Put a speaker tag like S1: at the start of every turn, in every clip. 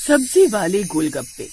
S1: सब्जी वाले गोलगप्पे।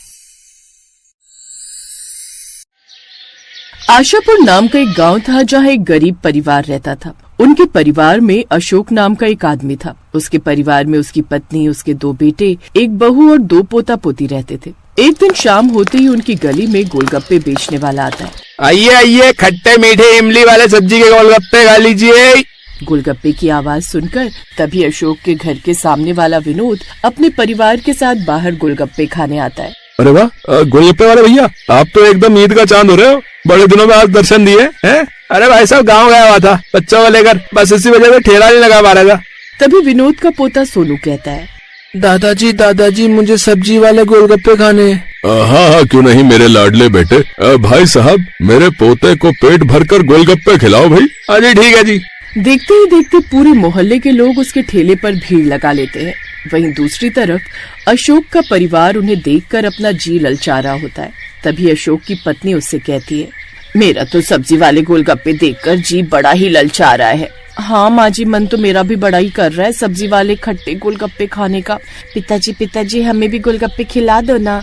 S1: आशापुर नाम का एक गांव था जहां एक गरीब परिवार रहता था। उनके परिवार में अशोक नाम का एक आदमी था। उसके परिवार में उसकी पत्नी, उसके 2 बेटे, एक बहू और 2 पोता पोती रहते थे। एक दिन शाम होते ही उनकी गली में गोलगप्पे बेचने वाला आता है।
S2: आइए आइए, खट्टे मीठे इमली वाले सब्जी के गोलगप्पे खा लीजिए।
S1: गोलगप्पे की आवाज सुनकर तभी अशोक के घर के सामने वाला विनोद अपने परिवार के साथ बाहर गोलगप्पे खाने आता है।
S2: अरे वाह, गोलगप्पे वाले भैया, आप तो एकदम ईद का चांद हो रहे हो। बड़े दिनों में आज दर्शन दिए हैं। अरे भाई साहब, गाँव गया हुआ था बच्चों को लेकर, बस इसी वजह से ठेला नहीं लगा पा रहा था।
S1: तभी विनोद का पोता सोनू कहता है,
S3: दादाजी मुझे सब्जी वाले गोलगप्पे खाने।
S2: हाँ, क्यों नहीं मेरे लाडले बेटे। भाई साहब, मेरे पोते को पेट भरकर गोलगप्पे खिलाओ भाई। अरे ठीक है जी।
S1: देखते ही देखते पूरे मोहल्ले के लोग उसके ठेले पर भीड़ लगा लेते हैं। वहीं दूसरी तरफ अशोक का परिवार उन्हें देखकर अपना जी ललचा रहा होता है। तभी अशोक की पत्नी उससे कहती है, मेरा तो सब्जी वाले गोलगप्पे देखकर जी बड़ा ही ललचा रहा है। हाँ माँ जी, मन तो मेरा भी बड़ा ही कर रहा है सब्जी वाले खट्टे गोलगप्पे खाने का। पिताजी हमें भी गोलगप्पे खिला दो ना।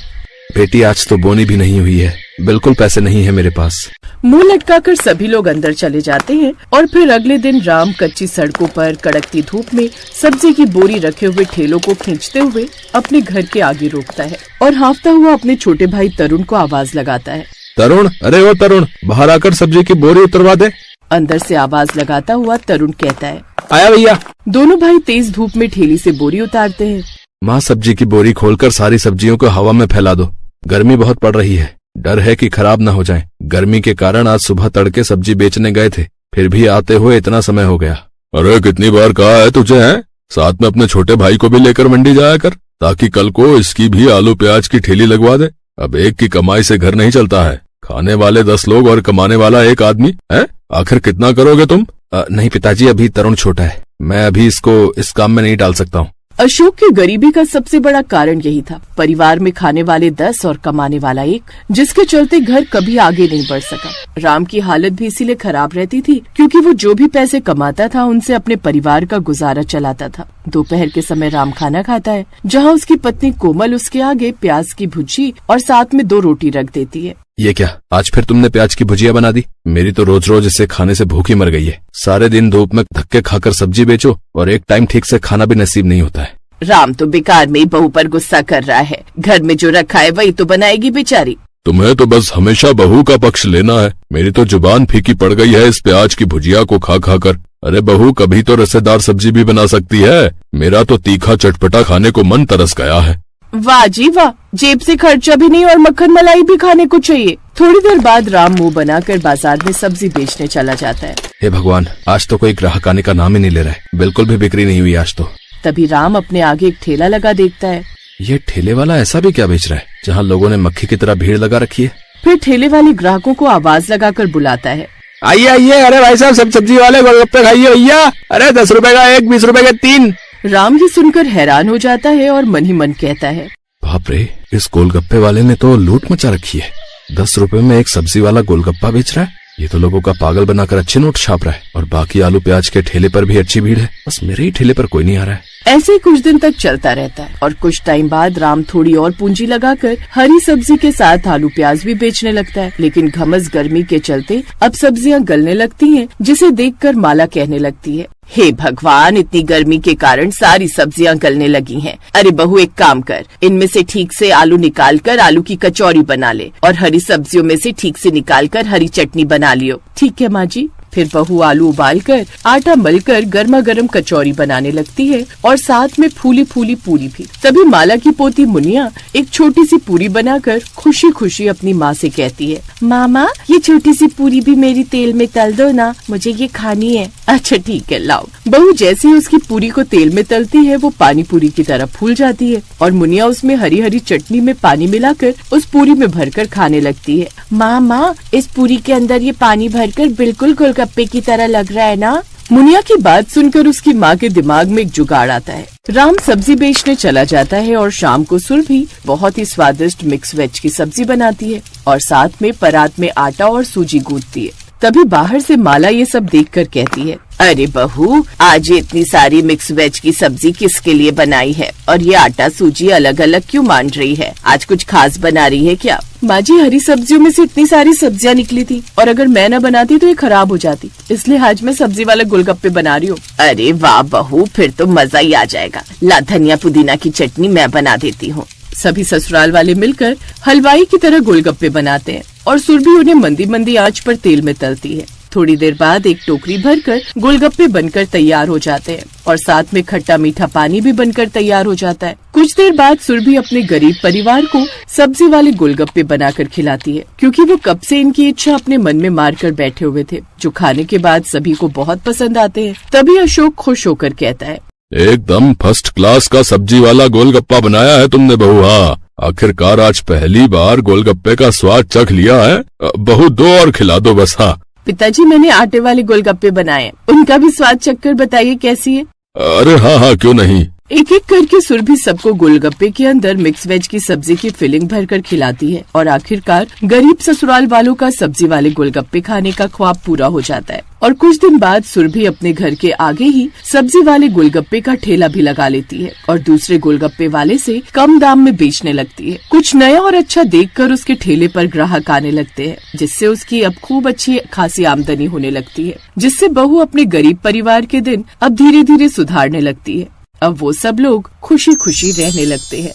S3: बेटी, आज तो बोनी भी नहीं हुई है, बिल्कुल पैसे नहीं है मेरे पास।
S1: मुंह लटकाकर सभी लोग अंदर चले जाते हैं और फिर अगले दिन राम कच्ची सड़कों पर कड़कती धूप में सब्जी की बोरी रखे हुए ठेलों को खींचते हुए अपने घर के आगे रोकता है और हांफता हुआ अपने छोटे भाई तरुण को आवाज लगाता है।
S2: तरुण, अरे वो तरुण, बाहर आकर सब्जी की बोरी उतरवा दे।
S1: अंदर से आवाज लगाता हुआ तरुण कहता है,
S2: आया भैया।
S1: दोनों भाई तेज धूप में ठेली से बोरी उतारते हैं।
S3: माँ, सब्जी की बोरी खोलकर सारी सब्जियों को हवा में फैला दो। गर्मी बहुत पड़ रही है, डर है कि खराब न हो जाए। गर्मी के कारण आज सुबह तड़के सब्जी बेचने गए थे, फिर भी आते हुए इतना समय हो गया।
S2: अरे कितनी बार कहा है तुझे, है साथ में अपने छोटे भाई को भी लेकर मंडी जाया कर, ताकि कल को इसकी भी आलू प्याज की ठेली लगवा दे। अब एक की कमाई से घर नहीं चलता है, खाने वाले 10 लोग और कमाने वाला एक आदमी है। आखिर कितना करोगे तुम?
S3: नहीं पिताजी, अभी तरुण छोटा है, मैं अभी इसको इस काम में नहीं डाल सकता हूँ।
S1: अशोक की गरीबी का सबसे बड़ा कारण यही था। परिवार में खाने वाले 10 और कमाने वाला 1, जिसके चलते घर कभी आगे नहीं बढ़ सका। राम की हालत भी इसीलिए खराब रहती थी क्योंकि वो जो भी पैसे कमाता था उनसे अपने परिवार का गुजारा चलाता था। दोपहर के समय राम खाना खाता है, जहाँ उसकी पत्नी कोमल उसके आगे प्याज की भुजी और साथ में 2 रोटी रख देती है।
S3: ये क्या, आज फिर तुमने प्याज की भुजिया बना दी? मेरी तो रोज रोज इसे खाने से भूख ही मर गई है। सारे दिन धूप में धक्के खाकर सब्जी बेचो और एक टाइम ठीक से खाना भी नसीब नहीं होता है।
S1: राम तो बेकार में ही बहू पर गुस्सा कर रहा है। घर में जो रखा है वही तो बनाएगी बेचारी।
S2: तुम्हें तो बस हमेशा बहू का पक्ष लेना है। मेरी तो जुबान फीकी पड़ गई है इस प्याज की भुजिया को खा खा कर। अरे बहू कभी तो रसेदार सब्जी भी बना सकती है। मेरा तो तीखा चटपटा खाने को मन तरस गया है।
S1: वाह जी वाह, जेब से खर्चा भी नहीं और मक्खन मलाई भी खाने को चाहिए। थोड़ी देर बाद राम मुंह बनाकर बाजार में सब्जी बेचने चला जाता है।
S3: हे भगवान, आज तो कोई ग्राहक आने का नाम ही नहीं ले रहा है। बिल्कुल भी बिक्री नहीं हुई आज तो।
S1: तभी राम अपने आगे एक ठेला लगा देखता है।
S3: ये ठेले वाला ऐसा भी क्या बेच रहा है जहाँ लोगों ने मक्खी की तरह भीड़ लगा रखी है?
S1: फिर ठेले वाले ग्राहकों को आवाज लगाकर बुलाता है,
S2: आइए आइए, अरे भाई साहब, सब सब्जी वाले गोलगप्पे खाइए भैया। अरे 10 रुपए का 1, 20 रुपए के 3।
S1: राम ये सुनकर हैरान हो जाता है और मन ही मन कहता है,
S3: बाप रे, इस गोलगप्पे वाले ने तो लूट मचा रखी है। 10 रुपए में एक सब्जी वाला गोलगप्पा बेच रहा है। ये तो लोगों का पागल बनाकर अच्छे नोट छाप रहा है और बाकी आलू प्याज के ठेले पर भी अच्छी भीड़ है। बस मेरे ही ठेले पर कोई नहीं आ रहा है।
S1: ऐसे ही कुछ दिन तक चलता रहता है और कुछ टाइम बाद राम थोड़ी और पूंजी लगाकर हरी सब्जी के साथ आलू प्याज भी बेचने लगता है। लेकिन घमस गर्मी के चलते अब सब्जियां गलने लगती हैं, जिसे देखकर माला कहने लगती है, हे भगवान, इतनी गर्मी के कारण सारी सब्जियां गलने लगी हैं। अरे बहू, एक काम कर, इनमें से ठीक से आलू निकाल कर आलू की कचौरी बना ले और हरी सब्जियों में से ठीक से निकाल कर हरी चटनी बना लियो। ठीक है माँ जी। फिर बहू आलू उबालकर आटा मलकर गर्मा गर्म कचौरी बनाने लगती है और साथ में फूली फूली पूरी भी। तभी माला की पोती मुनिया एक छोटी सी पूरी बनाकर खुशी खुशी अपनी माँ से कहती है, मामा ये छोटी सी पूरी भी मेरी तेल में तल दो ना, मुझे ये खानी है। अच्छा ठीक है, लाओ। बहू जैसे ही उसकी पूरी को तेल में तलती है वो पानी पूरी की तरह फूल जाती है और मुनिया उसमें हरी हरी चटनी में पानी मिलाकर उस पूरी में भरकर खाने लगती है। माँ, इस पूरी के अंदर ये पानी भरकर बिल्कुल गोलगप्पे की तरह लग रहा है ना। मुनिया की बात सुनकर उसकी माँ के दिमाग में एक जुगाड़ आता है। राम सब्जी बेचने चला जाता है और शाम को सुरभि बहुत ही स्वादिष्ट मिक्स वेज की सब्जी बनाती है और साथ में परात में आटा और सूजी गूंथती है। तभी बाहर से माला ये सब देखकर कहती है, अरे बहू, आज ये इतनी सारी मिक्स वेज की सब्जी किसके लिए बनाई है? और ये आटा सूजी अलग अलग क्यों मान रही है? आज कुछ खास बना रही है क्या? माँ जी, हरी सब्जियों में से इतनी सारी सब्जियाँ निकली थी और अगर मैं न बनाती तो ये खराब हो जाती, इसलिए आज मैं सब्जी वाले गोलगप्पे बना रही हूँ। अरे वाह बहू, फिर तो मजा ही आ जाएगा। ला, धनिया पुदीना की चटनी मैं बना देती हूँ। सभी ससुराल वाले मिलकर हलवाई की तरह गोलगप्पे बनाते हैं और सुरभि उन्हें मंदी मंदी आंच पर तेल में तलती है। थोड़ी देर बाद एक टोकरी भरकर गोलगप्पे बनकर तैयार हो जाते हैं और साथ में खट्टा मीठा पानी भी बनकर तैयार हो जाता है। कुछ देर बाद सुरभि अपने गरीब परिवार को सब्जी वाले गोलगप्पे बनाकर खिलाती है, क्योंकि वो कब से इनकी इच्छा अपने मन में मार कर बैठे हुए थे, जो खाने के बाद सभी को बहुत पसंद आते हैं। तभी अशोक खुश होकर कहता है,
S2: एकदम फर्स्ट क्लास का सब्जी वाला गोलगप्पा बनाया है तुमने बहू। हाँ, आखिरकार आज पहली बार गोलगप्पे का स्वाद चख लिया है। बहू, दो और खिला दो बस। हाँ
S1: पिताजी, मैंने आटे वाले गोलगप्पे बनाए, उनका भी स्वाद चखकर बताइए कैसी है।
S2: अरे हाँ हाँ, क्यों नहीं।
S1: एक एक करके सुरभि सबको गोलगप्पे के अंदर मिक्स वेज की सब्जी की फिलिंग भरकर खिलाती है और आखिरकार गरीब ससुराल वालों का सब्जी वाले गोलगप्पे खाने का ख्वाब पूरा हो जाता है। और कुछ दिन बाद सुरभि अपने घर के आगे ही सब्जी वाले गोलगप्पे का ठेला भी लगा लेती है और दूसरे गोलगप्पे वाले से कम दाम में बेचने लगती है। कुछ नया और अच्छा देखकर उसके ठेले पर ग्राहक आने लगते हैं, जिससे उसकी अब खूब अच्छी खासी आमदनी होने लगती है, जिससे बहू अपने गरीब परिवार के दिन अब धीरे धीरे सुधारने लगती है। अब वो सब लोग खुशी खुशी रहने लगते हैं।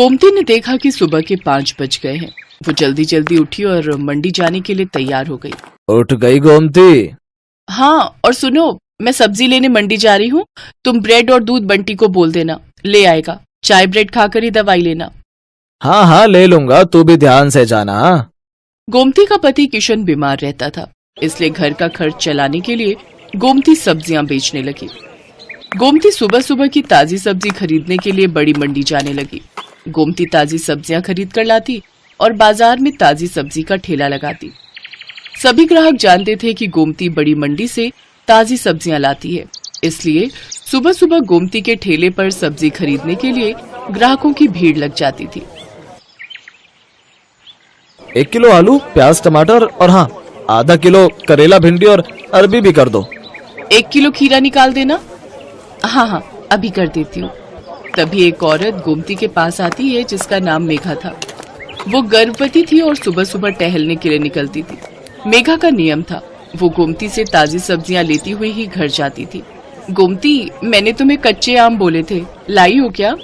S1: गोमती ने देखा कि सुबह के 5 बज गए हैं। वो जल्दी जल्दी उठी और मंडी जाने के लिए तैयार हो गई।
S4: उठ गई गोमती?
S1: हाँ, और सुनो, मैं सब्जी लेने मंडी जा रही हूँ। तुम ब्रेड और दूध बंटी को बोल देना, ले आएगा। चाय ब्रेड खाकर ही दवाई लेना।
S4: हाँ हाँ, ले लूंगा, तू भी ध्यान से जाना।
S1: गोमती का पति किशन बीमार रहता था, इसलिए घर का खर्च चलाने के लिए गोमती सब्जियां बेचने लगी। गोमती सुबह सुबह की ताजी सब्जी खरीदने के लिए बड़ी मंडी जाने लगी। गोमती ताजी सब्जियां खरीद कर लाती और बाजार में ताजी सब्जी का ठेला लगाती। सभी ग्राहक जानते थे कि गोमती बड़ी मंडी से ताजी सब्जियां लाती है, इसलिए सुबह सुबह गोमती के ठेले पर सब्जी खरीदने के लिए ग्राहकों की भीड़ लग जाती थी।
S4: 1 किलो आलू, प्याज, टमाटर और हाँ, आधा किलो करेला, भिंडी और अरबी भी कर दो।
S1: 1 किलो खीरा निकाल देना। हाँ हाँ, अभी कर देती हूँ। तभी एक औरत गोमती के पास आती है जिसका नाम मेघा था। वो गर्भवती थी और सुबह सुबह टहलने के लिए निकलती थी। मेघा का नियम था, वो गोमती से ताजी सब्जियां लेती हुई ही घर जाती थी। गोमती, मैंने तुम्हें कच्चे आम बोले थे, लाई हो क्या?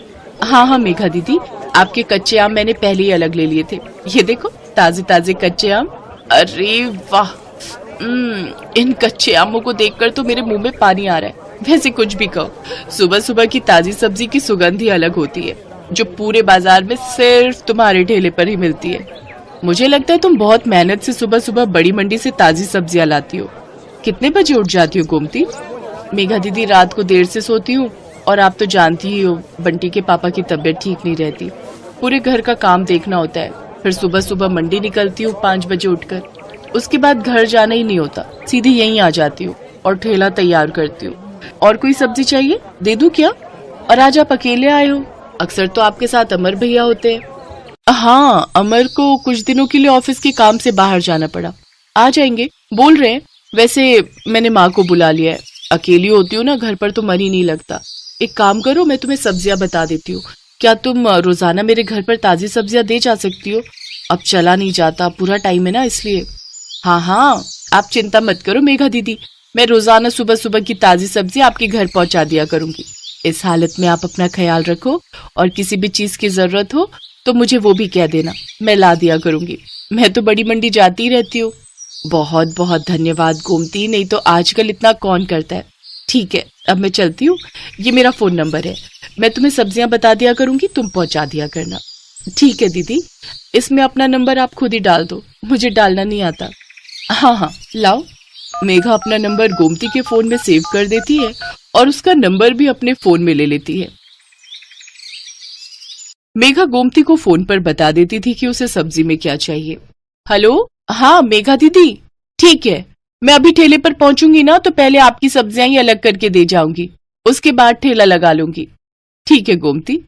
S1: हाँ हाँ मेघा दीदी, आपके कच्चे आम मैंने पहले ही अलग ले लिए थे। ये देखो, ताजे ताजे कच्चे आम। अरे वाह, इन कच्चे आमों को देखकर तो मेरे मुंह में पानी आ रहा है। वैसे कुछ भी कहो, सुबह सुबह की ताजी सब्जी की सुगंध ही अलग होती है, जो पूरे बाजार में सिर्फ तुम्हारे ठेले पर ही मिलती है। मुझे लगता है तुम बहुत मेहनत से सुबह सुबह बड़ी मंडी से ताजी सब्जियां लाती हो। कितने बजे उठ जाती हो गोमती? मेघा दीदी, रात को देर से सोती हूँ और आप तो जानती ही हो, बंटी के पापा की तबीयत ठीक नहीं रहती, पूरे घर का काम देखना होता है। फिर सुबह सुबह मंडी निकलती हूँ 5 बजे उठकर, उसके बाद घर जाना ही नहीं होता, सीधे यहीं आ जाती हूँ और ठेला तैयार करती हूँ। और कोई सब्जी चाहिए, दे दूं क्या? और आज आप अकेले आए हो? अक्सर तो आपके साथ अमर भैया होते हैं। हाँ, अमर को कुछ दिनों के लिए ऑफिस के काम से बाहर जाना पड़ा, आ जाएंगे बोल रहे हैं। वैसे मैंने माँ को बुला लिया है, अकेली होती हूँ ना घर पर तो मन ही नहीं लगता। एक काम करो, मैं तुम्हें सब्जियां बता देती हूँ, क्या तुम रोजाना मेरे घर पर ताजी सब्जियां दे जा सकती हो? अब चला नहीं जाता, पूरा टाइम है ना इसलिए। हाँ हाँ, आप चिंता मत करो मेघा दीदी, मैं रोजाना सुबह सुबह की ताजी सब्जी आपके घर पहुंचा दिया करूंगी। इस हालत में आप अपना ख्याल रखो और किसी भी चीज की जरूरत हो तो मुझे वो भी कह देना, मैं ला दिया करूंगी। मैं तो बड़ी मंडी जाती ही रहती हूँ। बहुत बहुत धन्यवाद गोमती, नहीं तो आजकल इतना कौन करता है। ठीक है, अब मैं चलती हूँ, ये मेरा फोन नंबर है, मैं तुम्हें सब्जियां बता दिया करूंगी, तुम पहुंचा दिया करना। ठीक है दीदी, इसमें अपना नंबर आप खुद ही डाल दो, मुझे डालना नहीं आता। हाँ हाँ, लाओ। मेघा अपना नंबर गोमती के फोन में सेव कर देती है और उसका नंबर भी अपने फोन में ले लेती है। मेघा गोमती को फोन पर बता देती थी कि उसे सब्जी में क्या चाहिए। हेलो, हाँ मेघा दीदी, ठीक है, मैं अभी ठेले पर पहुंचूंगी ना तो पहले आपकी सब्जियां ही अलग करके दे जाऊंगी, उसके बाद ठेला लगा लूंगी। ठीक है गोमती।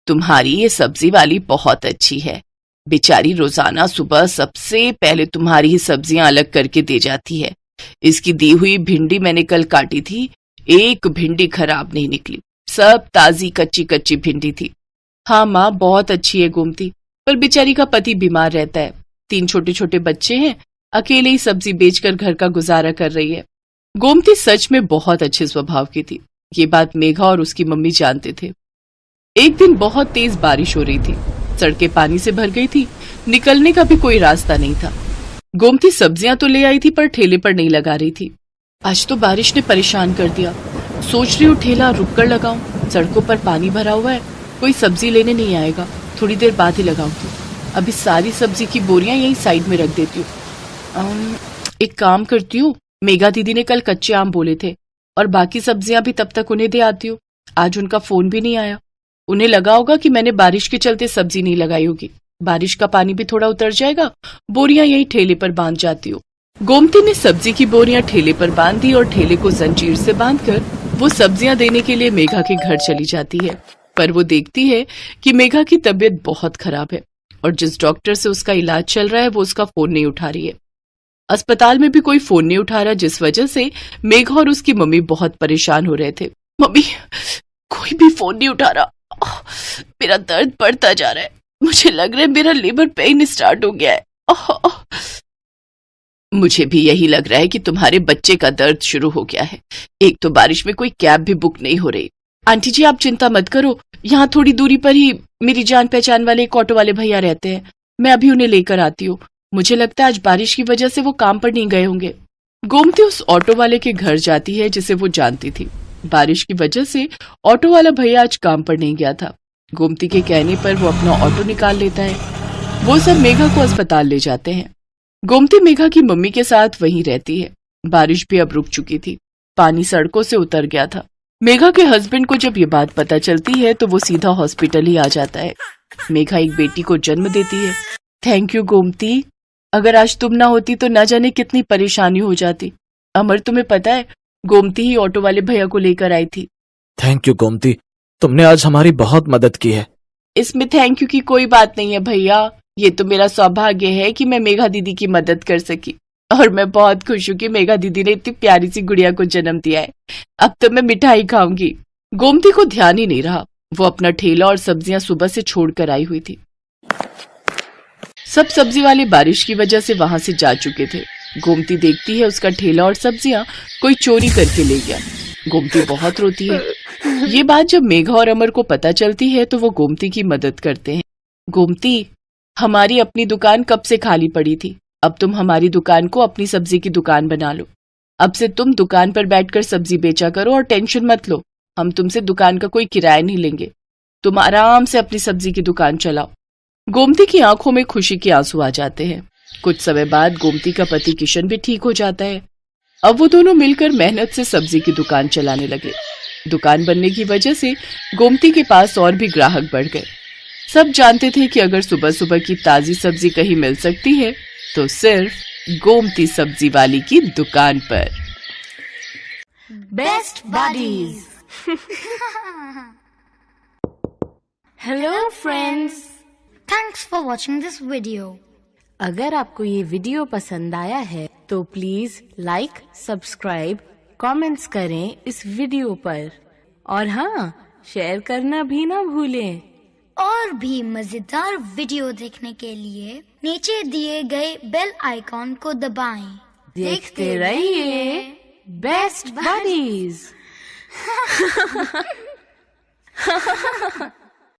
S1: तुम्हारी ये सब्जी वाली बहुत अच्छी है, बेचारी रोजाना सुबह सबसे पहले तुम्हारी ही सब्जियां अलग करके दे जाती है। इसकी दी हुई भिंडी मैंने कल काटी थी, एक भिंडी खराब नहीं निकली, सब ताजी कच्ची कच्ची भिंडी थी। हाँ माँ, बहुत अच्छी है गोमती, पर बेचारी का पति बीमार रहता है, 3 छोटे छोटे बच्चे हैं, अकेले ही सब्जी बेचकर घर का गुजारा कर रही है। गोमती सच में बहुत अच्छे स्वभाव की थी, ये बात मेघा और उसकी मम्मी जानते थे। एक दिन बहुत तेज बारिश हो रही थी, सड़कें पानी से भर गई थी, निकलने का भी कोई रास्ता नहीं था। गोमती सब्जियां तो ले आई थी पर ठेले पर नहीं लगा रही थी। आज तो बारिश ने परेशान कर दिया, सोच रही हूँ ठेला रुक कर लगाऊं, सड़कों पर पानी भरा हुआ है, कोई सब्जी लेने नहीं आएगा, थोड़ी देर बाद ही लगाऊंगी। अभी सारी सब्जी की बोरियां यहीं साइड में रख देती हूँ। एक काम करती हूँ, मेघा दीदी ने कल कच्चे आम बोले थे और बाकी सब्जियां भी तब तक उन्हें दे आती हूँ। आज उनका फोन भी नहीं आया, उन्हें लगा होगा कि मैंने बारिश के चलते सब्जी नहीं लगाई होगी। बारिश का पानी भी थोड़ा उतर जाएगा, बोरियां यहीं ठेले पर बांध जाती हूँ। गोमती ने सब्जी की बोरियां ठेले पर बांध दी और ठेले को जंजीर से बांधकर वो सब्जियां देने के लिए मेघा के घर चली जाती है। पर वो देखती है कि मेघा की तबीयत बहुत खराब है और जिस डॉक्टर से उसका इलाज चल रहा है वो उसका फोन नहीं उठा रही है। अस्पताल में भी कोई फोन नहीं उठा रहा, जिस वजह से मेघा और उसकी मम्मी बहुत परेशान हो रहे थे। मम्मी, कोई भी फोन नहीं उठा रहा, मेरा दर्द बढ़ता जा रहा है, मुझे लग रहा है मेरा लेबर पेन स्टार्ट हो गया है। मुझे भी यही लग रहा है कि तुम्हारे बच्चे का दर्द शुरू हो गया है। एक तो बारिश में कोई कैब भी बुक नहीं हो रही। आंटी जी, आप चिंता मत करो, यहाँ थोड़ी दूरी पर ही मेरी जान पहचान वाले एक ऑटो वाले भैया रहते हैं, मैं अभी उन्हें लेकर आती हूँ। मुझे लगता है आज बारिश की वजह से वो काम पर नहीं गए होंगे। गोमती उस ऑटो वाले के घर जाती है जिसे वो जानती थी। बारिश की वजह से ऑटो वाला भैया आज काम पर नहीं गया था। गोमती के कहने पर वो अपना ऑटो निकाल लेता है। वो सब मेघा को अस्पताल ले जाते हैं। गोमती मेघा की मम्मी के साथ वहीं रहती है। बारिश भी अब रुक चुकी थी, पानी सड़कों से उतर गया था। मेघा के हस्बैंड को जब ये बात पता चलती है तो वो सीधा हॉस्पिटल ही आ जाता है। मेघा एक बेटी को जन्म देती है। थैंक यू गोमती, अगर आज तुम ना होती तो ना जाने कितनी परेशानी हो जाती। अमर, तुम्हें पता है गोमती ही ऑटो वाले भैया को लेकर आई थी।
S4: थैंक यू गोमती, तुमने आज हमारी बहुत मदद की है।
S1: इसमें थैंक यू की कोई बात नहीं है भैया, ये तो मेरा सौभाग्य है कि मैं मेघा दीदी की मदद कर सकी और मैं बहुत खुश हूँ कि मेघा दीदी ने इतनी प्यारी सी गुड़िया को जन्म दिया है। अब तो मैं मिठाई खाऊंगी। गोमती को ध्यान ही नहीं रहा, वो अपना ठेला और सब्जियां सुबह से छोड़कर आई हुई थी। सब सब्जी वाले बारिश की वजह से वहां से जा चुके थे। गोमती देखती है उसका ठेला और सब्जियां कोई चोरी करके ले गया। गोमती बहुत रोती है। ये बात जब मेघा और अमर को पता चलती है तो वो गोमती की मदद करते हैं। गोमती, हमारी अपनी दुकान कब से खाली पड़ी थी, अब तुम हमारी दुकान को अपनी सब्जी की दुकान बना लो। अब से तुम दुकान पर बैठकर सब्जी बेचा करो और टेंशन मत लो, हम तुमसे दुकान का कोई किराया नहीं लेंगे, तुम आराम से अपनी सब्जी की दुकान चलाओ। गोमती की आंखों में खुशी के आंसू आ जाते हैं। कुछ समय बाद गोमती का पति किशन भी ठीक हो जाता है। अब वो दोनों मिलकर मेहनत से सब्जी की दुकान चलाने लगे। दुकान बनने की वजह से गोमती के पास और भी ग्राहक बढ़ गए। सब जानते थे कि अगर सुबह सुबह की ताजी सब्जी कहीं मिल सकती है तो सिर्फ गोमती सब्जी वाली की दुकान पर।
S5: Best buddies. Hello friends, thanks for watching this video. अगर आपको ये वीडियो पसंद आया है तो प्लीज लाइक, सब्सक्राइब, कमेंट्स करें इस वीडियो पर और हाँ, शेयर करना भी ना भूलें।
S6: और भी मजेदार वीडियो देखने के लिए नीचे दिए गए बेल आइकॉन को दबाएं।
S5: देखते रहिए बेस्ट बडीज।